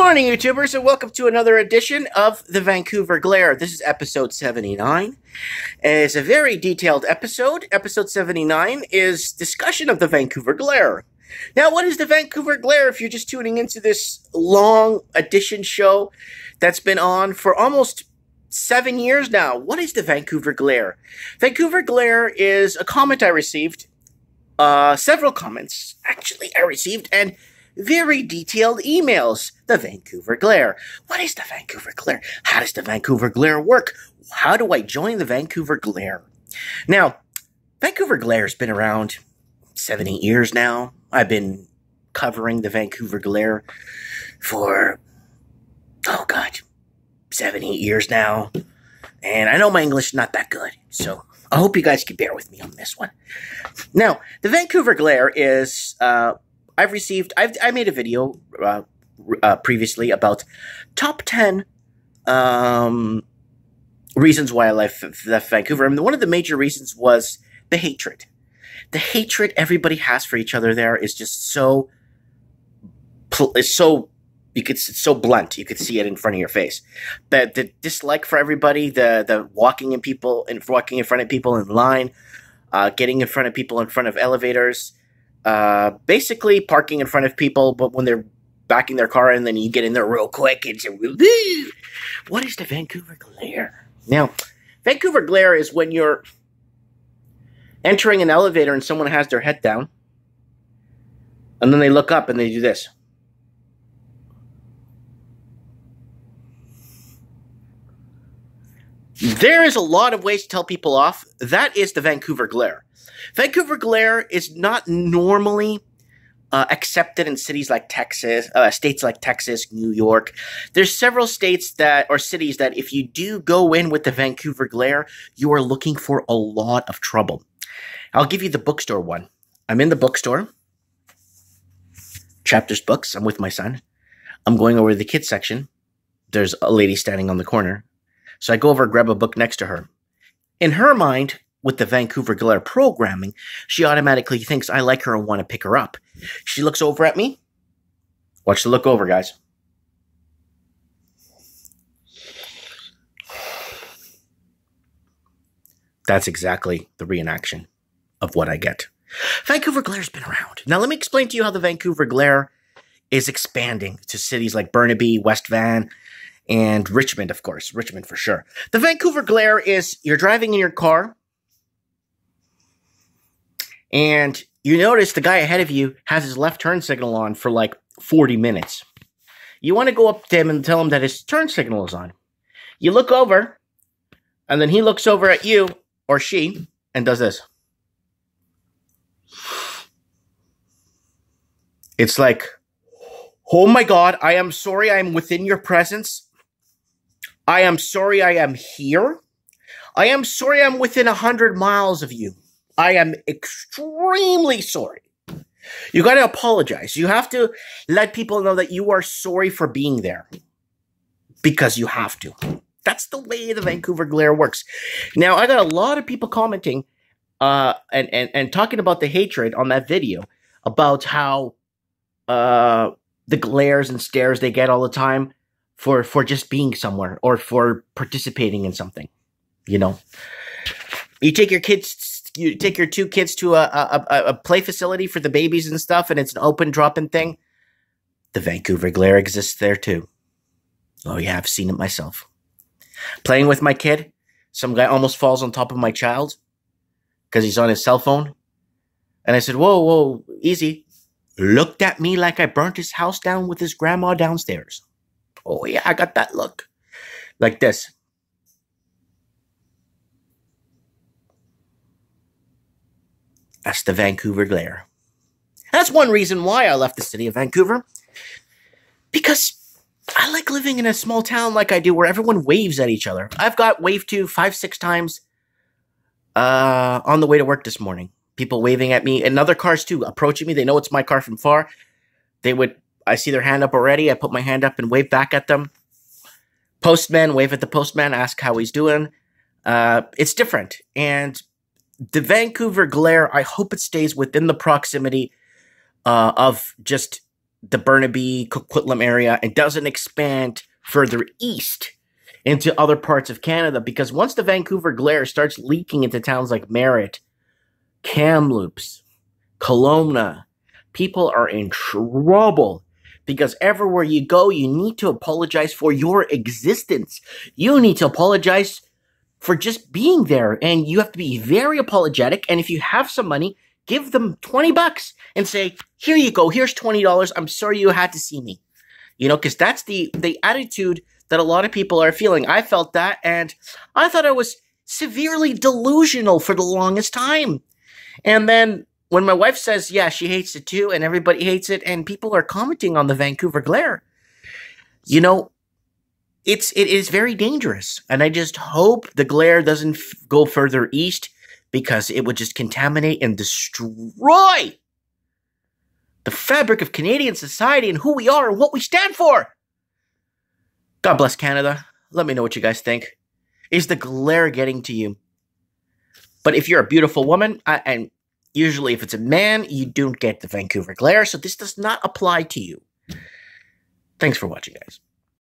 morning, YouTubers, and welcome to another edition of the Vancouver Glare. This is episode 79. It's a very detailed episode. Episode 79 is discussion of the Vancouver Glare. Now, what is the Vancouver Glare if you're just tuning into this long edition show that's been on for almost 7 years now? What is the Vancouver Glare? Vancouver Glare is a comment I received, several comments, actually, I received, and very detailed emails. The Vancouver Glare. What is the Vancouver Glare? How does the Vancouver Glare work? How do I join the Vancouver Glare? Now, Vancouver Glare has been around 7, 8 years now. I've been covering the Vancouver Glare for, 7, 8 years now. And I know my English is not that good, so I hope you guys can bear with me on this one. Now, the Vancouver Glare is, I made a video previously about top 10 reasons why I left Vancouver. And one of the major reasons was the hatred. The hatred everybody has for each other there is just so it's so blunt. You could see it in front of your face. The dislike for everybody, the walking in front of people in line, getting in front of people in front of elevators, basically parking in front of people, but when they're backing their car and then you get in there real quick, it's what is the Vancouver Glare? Now, Vancouver Glare is when you're entering an elevator and someone has their head down, and then they look up and they do this. There is a lot of ways to tell people off. That is the Vancouver Glare. Vancouver Glare is not normally accepted in cities like Texas, states like Texas, New York. There's several states or cities that if you do go in with the Vancouver Glare, you are looking for a lot of trouble. I'll give you the bookstore one. I'm in the bookstore. Chapters Books. I'm with my son. I'm going over to the kids section. There's a lady standing on the corner. So I go over and grab a book next to her. In her mind, with the Vancouver Glare programming, she automatically thinks I like her and want to pick her up. She looks over at me. Watch the look over, guys. That's exactly the reenaction of what I get. Vancouver Glare's been around. Now let me explain to you how the Vancouver Glare is expanding to cities like Burnaby, West Van, and Richmond, of course. Richmond for sure. The Vancouver Glare is you're driving in your car, and you notice the guy ahead of you has his left turn signal on for like 40 minutes. You want to go up to him and tell him that his turn signal is on. You look over, and then he looks over at you, or she, and does this. It's like, oh my God, I am sorry I am within your presence. I am sorry I am here. I am sorry I'm within 100 miles of you. I am extremely sorry. You got to apologize. You have to let people know that you are sorry for being there. Because you have to. That's the way the Vancouver Glare works. Now, I got a lot of people commenting and talking about the hatred on that video. About how the glares and stares they get all the time for just being somewhere or for participating in something. You know, you take your 2 kids to a play facility for the babies and stuff, and it's an open drop-in thing. The Vancouver Glare exists there too. Oh yeah, I've seen it myself. Playing with my kid, some guy almost falls on top of my child because he's on his cell phone. And I said, whoa, easy. Looked at me like I burnt his house down with his grandma downstairs. Oh yeah, I got that look. Like this. That's the Vancouver Glare. That's one reason why I left the city of Vancouver. Because I like living in a small town like I do where everyone waves at each other. I've got waved to 5, 6 times on the way to work this morning. People waving at me, and other cars too, approaching me. They know it's my car from far. I see their hand up already. I put my hand up and wave back at them. Postman, wave at the postman, ask how he's doing. It's different. And the Vancouver Glare, I hope it stays within the proximity of just the Burnaby, Coquitlam area and doesn't expand further east into other parts of Canada, because once the Vancouver Glare starts leaking into towns like Merritt, Kamloops, Kelowna, people are in trouble, because everywhere you go, you need to apologize for your existence. You need to apologize for just being there, and you have to be very apologetic. And if you have some money, give them $20 and say, here you go, here's $20. I'm sorry you had to see me. You know, because that's the attitude that a lot of people are feeling. I felt that, and I thought I was severely delusional for the longest time. And then when my wife says, yeah, she hates it too, and everybody hates it, and people are commenting on the Vancouver Glare, you know, it is very dangerous. And I just hope the glare doesn't go further east, because it would just contaminate and destroy the fabric of Canadian society and who we are and what we stand for. God bless Canada. Let me know what you guys think. Is the glare getting to you? But if you're a beautiful woman, and usually if it's a man, you don't get the Vancouver Glare, so this does not apply to you. Thanks for watching, guys.